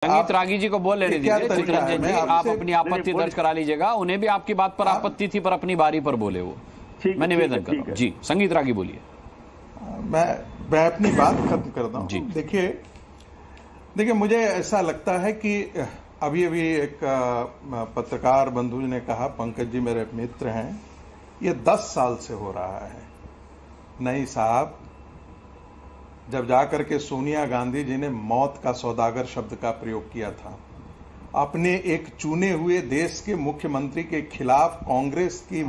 संगीत रागी जी को बोल लेने दीजिए। चितरंजन जी, आप अपनी आपत्ति दर्ज करा लीजिएगा। उन्हें भी आपकी बात पर आपत्ति थी, पर अपनी बारी पर बोले वो। मैं निवेदन कर रहा हूँ जी। संगीत रागी बोलिए। मैं अपनी बात खत्म करता हूँ जी। देखिए मुझे ऐसा लगता है कि अभी एक पत्रकार बंधु ने कहा, पंकज जी मेरे मित्र हैं, ये 10 साल से हो रहा है। नहीं साहब, जब जाकर के सोनिया गांधी जी ने मौत का सौदागर शब्द का प्रयोग किया था, अपने एक चुने हुए देश के मुख्यमंत्री के खिलाफ कांग्रेस की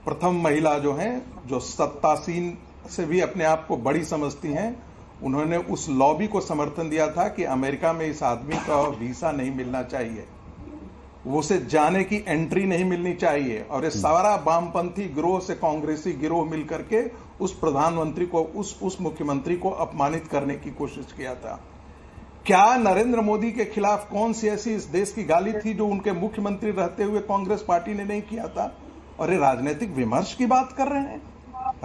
प्रथम महिला जो हैं, जो सत्तासीन से भी अपने आप को बड़ी समझती हैं, उन्होंने उस लॉबी को समर्थन दिया था कि अमेरिका में इस आदमी का वीसा नहीं मिलना चाहिए, वो से जाने की एंट्री नहीं मिलनी चाहिए। और ये सारा वामपंथी गिरोह से कांग्रेसी गिरोह मिलकर के उस प्रधानमंत्री को, उस मुख्यमंत्री को अपमानित करने की कोशिश किया था। क्या नरेंद्र मोदी के खिलाफ कौन सी ऐसी इस देश की गाली थी जो उनके मुख्यमंत्री रहते हुए कांग्रेस पार्टी ने नहीं किया था? और ये राजनीतिक विमर्श की बात कर रहे हैं।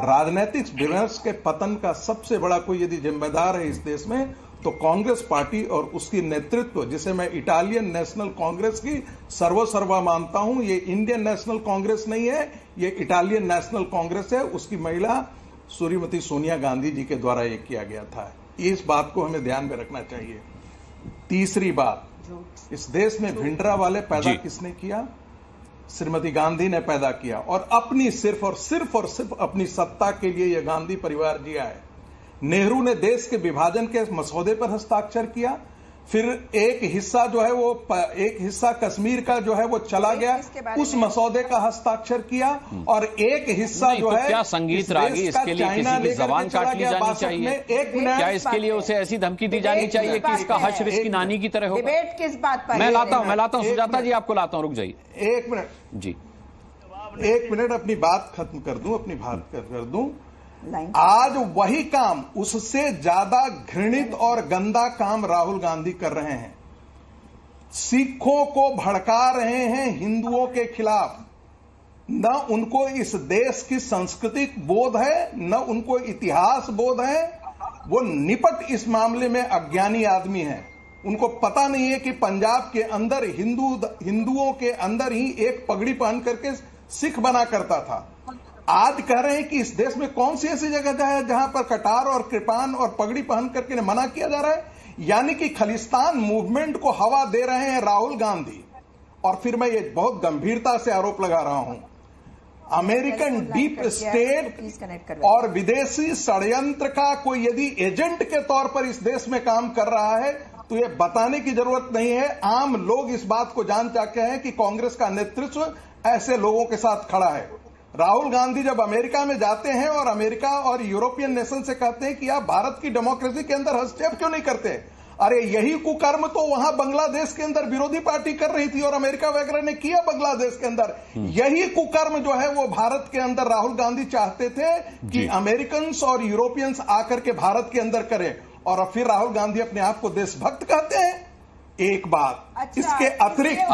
राजनीतिक विमर्श के पतन का सबसे बड़ा कोई यदि जिम्मेदार है इस देश में, तो कांग्रेस पार्टी और उसकी नेतृत्व, जिसे मैं इटालियन नेशनल कांग्रेस की सर्वसर्वा मानता हूं। ये इंडियन नेशनल कांग्रेस नहीं है, ये इटालियन नेशनल कांग्रेस है। उसकी महिला श्रीमती सोनिया गांधी जी के द्वारा ये किया गया था। इस बात को हमें ध्यान में रखना चाहिए। तीसरी बात, इस देश में भिंडरा वाले पैदा किसने किया? श्रीमती गांधी ने पैदा किया, और अपनी सिर्फ अपनी सत्ता के लिए यह गांधी परिवार जिया है। नेहरू ने देश के विभाजन के मसौदे पर हस्ताक्षर किया, फिर एक हिस्सा जो है वो, एक हिस्सा कश्मीर का जो है वो चला गया, उस मसौदे का हस्ताक्षर किया, और एक हिस्सा जो है, क्या संगीत रागी इसके लिए किसी की जबान काट ली जानी चाहिए? क्या इसके लिए उसे ऐसी धमकी दी जानी चाहिए कि इसका हश्र इसकी नानी की तरह हो? डिबेट किस बात पर? मैं लाता हूं सुजाता जी, आपको लाता हूं, रुक जाइए 1 मिनट जी। 1 मिनट अपनी बात खत्म कर दूं, अपनी बात कर दूं। आज वही काम, उससे ज्यादा घृणित और गंदा काम राहुल गांधी कर रहे हैं। सिखों को भड़का रहे हैं हिंदुओं के खिलाफ। न उनको इस देश की सांस्कृतिक बोध है, न उनको इतिहास बोध है। वो निपट इस मामले में अज्ञानी आदमी हैं। उनको पता नहीं है कि पंजाब के अंदर हिंदुओं के अंदर ही एक पगड़ी पहन करके सिख बना करता था। आज कह रहे हैं कि इस देश में कौन सी ऐसी जगह है जहां पर कटार और कृपान और पगड़ी पहन करके मना किया जा रहा है? यानी कि खालिस्तान मूवमेंट को हवा दे रहे हैं राहुल गांधी। और फिर मैं ये बहुत गंभीरता से आरोप लगा रहा हूं, अमेरिकन डीप स्टेट और विदेशी षड्यंत्र का कोई यदि एजेंट के तौर पर इस देश में काम कर रहा है, तो ये बताने की जरूरत नहीं है। आम लोग इस बात को जान चुके हैं कि कांग्रेस का नेतृत्व ऐसे लोगों के साथ खड़ा है। राहुल गांधी जब अमेरिका में जाते हैं और अमेरिका और यूरोपियन नेशन से कहते हैं कि आप भारत की डेमोक्रेसी के अंदर हस्तक्षेप क्यों नहीं करते, अरे यही कुकर्म तो वहां बांग्लादेश के अंदर विरोधी पार्टी कर रही थी और अमेरिका वगैरह ने किया बांग्लादेश के अंदर। यही कुकर्म जो है वो भारत के अंदर राहुल गांधी चाहते थे कि अमेरिकन और यूरोपियंस आकर के भारत के अंदर करें, और फिर राहुल गांधी अपने आप को देशभक्त कहते हैं। एक बात, अच्छा, इसके अतिरिक्त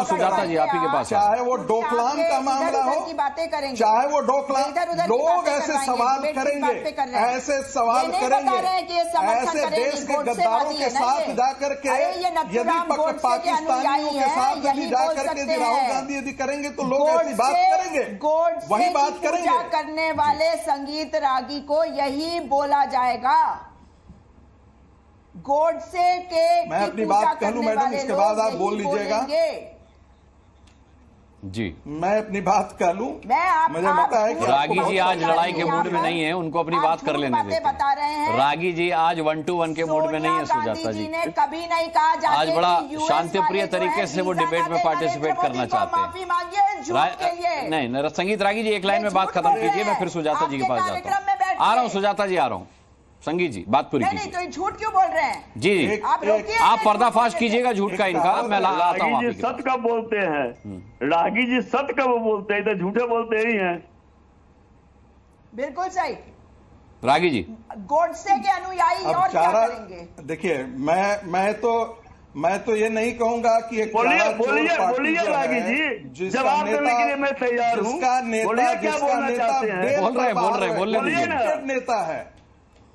सुजाता जी आप ही के पास, चाहे वो डोकलाम का मामला हो, चाहे वो डोकलाम, लोग ऐसे सवाल करेंगे, ऐसे सवाल करेंगे, ऐसे देश के गद्दारों के साथ जाकर के, यदि पाकिस्तानियों के साथ यदि जाकर के राहुल गांधी यदि करेंगे तो लोग ऐसी बात करेंगे, वही बात करेंगे। करने वाले संगीत रागी को यही बोला जाएगा। गोडसे के मैं अपनी बात कह लूं मैडम, इसके बाद आप बोल लीजिएगा जी। मैं अपनी बात कह लूं, मुझे पता है कि रागी जी आज लड़ाई के मूड में नहीं है, उनको अपनी बात कर लेने देते। बता रहे हैं रागी जी आज 1-to-1 के मूड में नहीं है। सुजाता जी ने कभी नहीं कहा आज बड़ा शांतिप्रिय तरीके से वो डिबेट में पार्टिसिपेट करना चाहते हैं। नहीं, संगीत रागी जी एक लाइन में बात खत्म कीजिए, मैं फिर सुजाता जी के पास जाता हूँ। आ रहा हूँ सुजाता जी, आ रहा हूँ। संगीत जी बात पूरी कीजिए। तो झूठ क्यों बोल रहे हैं जी? आप पर्दाफाश कीजिएगा झूठ का इनका। मैं आता हूँ। रागी जी सत्य कब बोलते हैं? रागी जी सत्य कब बोलते हैं? तो झूठे बोलते ही हैं। बिल्कुल सही। रागी जी गोडसे के अनुयायी और क्या करेंगे? देखिए मैं तो ये नहीं कहूंगा कि एक बोलिए रागी जी, जवाब देने के लिए मैं तैयार हूँ। जिसका नेता क्या बोलना चाहते हैं? बोल रहे नेता है,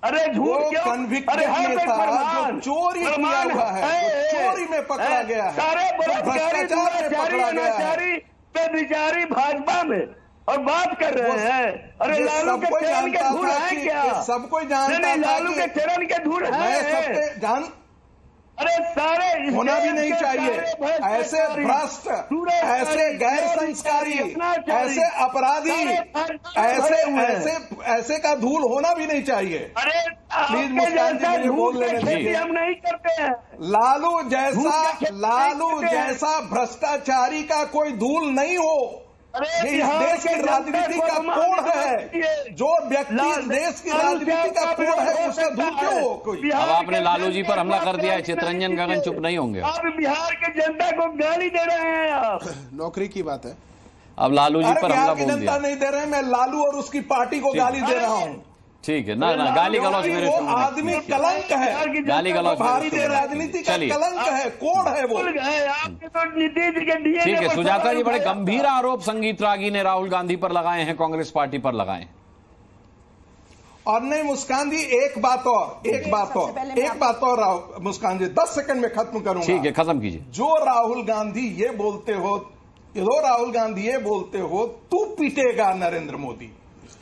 अरे झूठ क्यों? कन्विक्टेड हर कोई नेता फरमान जो चोरी किया हुआ है, जो चोरी में पकड़ा गया है, सारे भ्रष्टाचार में पकड़ा गया है, बेचारी भाजपा में और बात कर रहे हैं। अरे लालू के चरण के धूल है क्या? सब कोई जानता था लालू के चरण के धूल है। अरे सारे होना भी नहीं चाहिए। ऐसे भ्रष्ट, ऐसे गैर संस्कारी, ऐसे अपराधी, ऐसे का धूल होना भी नहीं चाहिए। अरे प्लीज मुस्कान जी मुझे बोल लेने दीजिए। हम नहीं करते हैं। लालू जैसा भ्रष्टाचारी का कोई धूल नहीं हो। ये इस देश की राजनीति का कोड है। जो व्यक्ति इस देश की राजनीति का कोड है उसका धूल क्यों हो कोई? अब आपने लालू जी पर हमला कर दिया है, चितरंजन गगन चुप नहीं होंगे। आप बिहार के जनता को गाली दे रहे हैं आप। नौकरी की बात है। अब लालू जी पर हमला बोल दिया। जनता नहीं दे रहे, मैं लालू और उसकी पार्टी को गाली दे रहा हूँ। ठीक है ना, गाली गलौज मेरे वो आदमी कलंक है, गाली गलौज भारतीय राजनीति का कलंक है, कोड है वो। ठीक है सुजाता जी, बड़े गंभीर आरोप संगीत रागी ने राहुल गांधी पर लगाए हैं, कांग्रेस पार्टी पर लगाए। और नहीं मुस्कान जी, एक बात और मुस्कान जी 10 सेकंड में खत्म करूंगा। ठीक है खत्म कीजिए। जो राहुल गांधी ये बोलते हो तू पीटेगा नरेंद्र मोदी,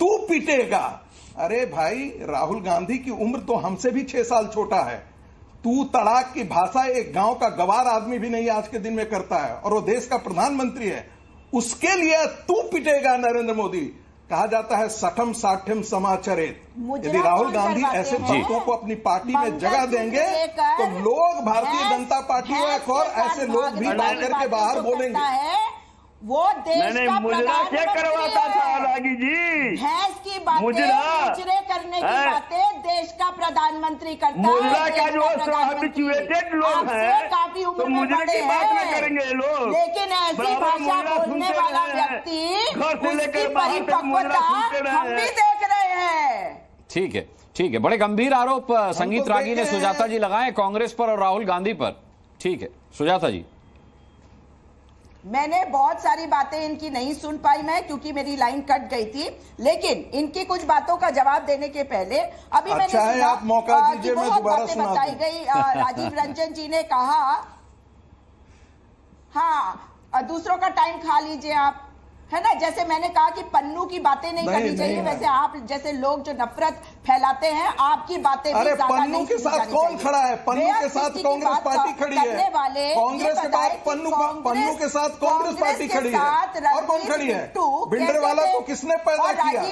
तू पीटेगा। अरे भाई, राहुल गांधी की उम्र तो हमसे भी 6 साल छोटा है। तू तड़ाक की भाषा एक गांव का गवार आदमी भी नहीं आज के दिन में करता है, और वो देश का प्रधानमंत्री है। उसके लिए तू पिटेगा नरेंद्र मोदी। कहा जाता है सठम साठम समाचरित। यदि राहुल गांधी ऐसे भक्तों को अपनी पार्टी में जगह देंगे तो लोग भारतीय जनता पार्टी और ऐसे लोग भी बाहर के बाहर बोलेंगे। वो देश का मुजरा क्या करवाता था रागी जी? भैंस की बातें, मुजरे करने की बातें देश का प्रधानमंत्री करता है। मुजरा का जो हैबिचुएटेड लोग हैं काफी उम्र में बड़े की बात न करेंगे लोग, लेकिन ऐसी भाषा बोलने वाला व्यक्ति, उसकी परिपक्वता हम भी देख रहे हैं। ठीक है, बड़े गंभीर आरोप संगीत रागी ने सुजाता जी लगाए कांग्रेस पर और राहुल गांधी पर। ठीक है सुजाता जी। मैंने बहुत सारी बातें इनकी नहीं सुन पाई मैं, क्योंकि मेरी लाइन कट गई थी, लेकिन इनकी कुछ बातों का जवाब देने के पहले अभी मैंने सुना आप मौका दीजिए, मैं दोबारा सुना बताई गई। राजीव रंजन जी ने कहा, हाँ दूसरों का टाइम खा लीजिए आप, है ना। जैसे मैंने कहा कि पन्नू की बातें नहीं करनी चाहिए, वैसे आप जैसे लोग जो नफरत फैलाते हैं, आपकी बातें भी ज्यादा पन्नू के साथ कौन खड़ा है? पन्नू के साथ कांग्रेस पार्टी खड़ी है। कांग्रेस के बाद पन्नू के साथ कांग्रेस पार्टी खड़ी है। और कौन खड़ी है? भिंडरवाला को किसने पैदा किया?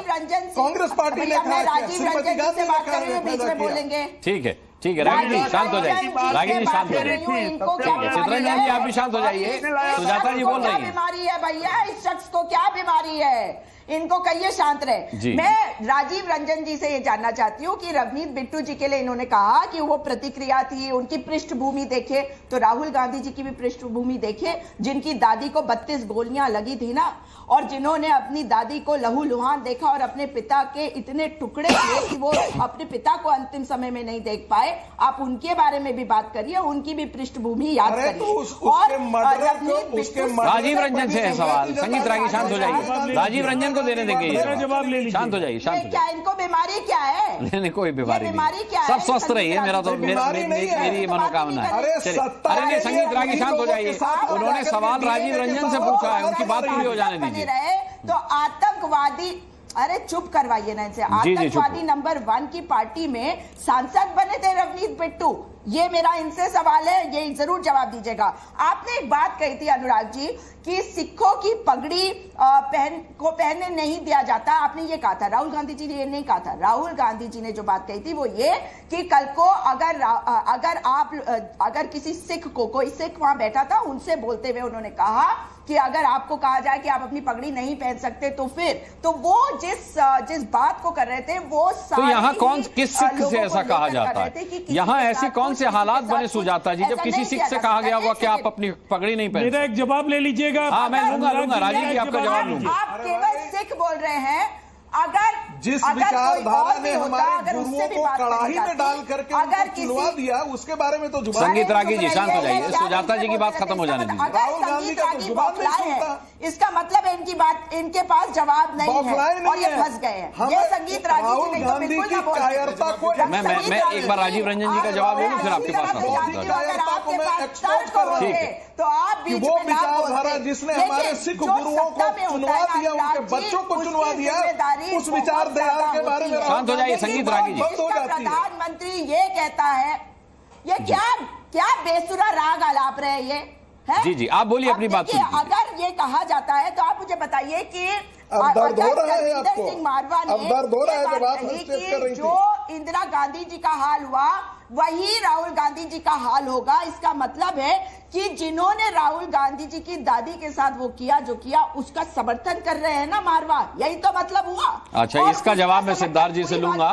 कांग्रेस पार्टी ने राजीव रंजन से बात करेंगे, बीच में बोलेंगे। ठीक है रागी जी शांत हो जाइए, रागी जी शांत हो जाइए। चितरंजन जी आप भी शांत हो जाइए, सुजाता जी बोल रही है। बीमारी है भैया, इस शख्स को क्या बीमारी है? इनको कहिए शांत रहे। मैं राजीव रंजन जी से ये जानना चाहती हूँ कि रवनीत बिट्टू जी के लिए इन्होंने कहा कि वो प्रतिक्रिया थी, उनकी पृष्ठभूमि देखे, तो राहुल गांधी जी की भी पृष्ठभूमि देखे, जिनकी दादी को 32 गोलियां लगी थी ना, और जिन्होंने अपनी दादी को लहूलुहान देखा और अपने पिता के इतने टुकड़े किए कि वो अपने पिता को अंतिम समय में नहीं देख पाए। आप उनके बारे में भी बात करिए, उनकी भी पृष्ठभूमि याद करिए। और राजीव रंजन से है सवाल। संगीत रागी शांत हो जाइए, राजीव रंजन को देने देंगे जवाब। ले लीजिए, शांत हो जाइए, शांत हो जाइए। क्या इनको बीमारी क्या है? नहीं कोई बीमारी क्या है? सब स्वस्थ रहिए, मेरा तो मेरी मनोकामना है। अरे नहीं संगीत रागी शांत हो जाइए, उन्होंने सवाल राजीव रंजन से पूछा है, उनकी बात पूरी हो जाने दीजिए। तो आतंकवादी, अरे चुप करवाइए ना इनसे। आतंकवादी नंबर 1 की पार्टी में सांसद बने थे रवनीत बिट्टू। ये मेरा इनसे सवाल है, ये जरूर जवाब दीजिएगा। आपने एक बात कही थी अनुराग जी कि सिखों की पगड़ी पहनने नहीं दिया जाता, आपने ये कहा था। राहुल गांधी जी ने ये नहीं कहा था। राहुल गांधी जी ने जो बात कही थी वो ये कि कल को अगर किसी सिख को, कोई सिख वहां बैठा था, उनसे बोलते हुए उन्होंने कहा कि अगर आपको कहा जाए कि आप अपनी पगड़ी नहीं पहन सकते तो फिर, तो वो जिस बात को कर रहे थे वो तो यहाँ किस सिख से ऐसा कहा जाता है? यहाँ ऐसे कौन से हालात बने सुजाता जी जब किसी सिख से कहा गया हुआ कि आप अपनी पगड़ी नहीं पहन? मेरा एक जवाब ले लीजिएगा। हाँ मैं लूंगा राजीव जी आपका जवाब लूंगा। आप केवल सिख बोल रहे हैं, अगर जिस विचारधारा ने हमारे गुरुओं को कड़ाही में डाल करके उनको चुनवा दिया, उसके बारे में तो जुबान। संगीत रागी जी शांत हो जाइए, सुजाता जी की बात खत्म हो जाने दीजिए। राहुल गांधी का तो जुबान नहीं सुनता, इसका मतलब है इनकी बात, इनके पास जवाब नहीं है और ये फंस गए हैं। ये संगीत रागी जी नहीं तो बिल्कुल ना बोल। मैं एक बार राजीव रंजन जी का जवाब ले लूं, फिर आपके पास तो आप बीच वो में ना विचारधारा जिसने हमारे सिख गुरुओं को चुनवा दिया, उनके बच्चों को चुनवा दिया, उस विचारधारा के बारे में शांत हो जाइए। संगीत रागी जी, प्रधानमंत्री ये कहता है, ये क्या बेसुरा राग आलाप रहे ये है? जी जी, आप बोलिए अपनी बात। अगर ये कहा जाता है तो आप मुझे बताइए कि अब दर्द हो रहा है आपको, सिंह मारवा ने अब दर्द हो रहा है जब आप कि जो इंदिरा गांधी जी का हाल हुआ वही राहुल गांधी जी का हाल होगा। इसका मतलब है कि जिन्होंने राहुल गांधी जी की दादी के साथ वो किया जो किया, उसका समर्थन कर रहे हैं ना मारवा, यही तो मतलब हुआ। अच्छा, इसका जवाब मैं सिद्धार्थ जी से लूंगा।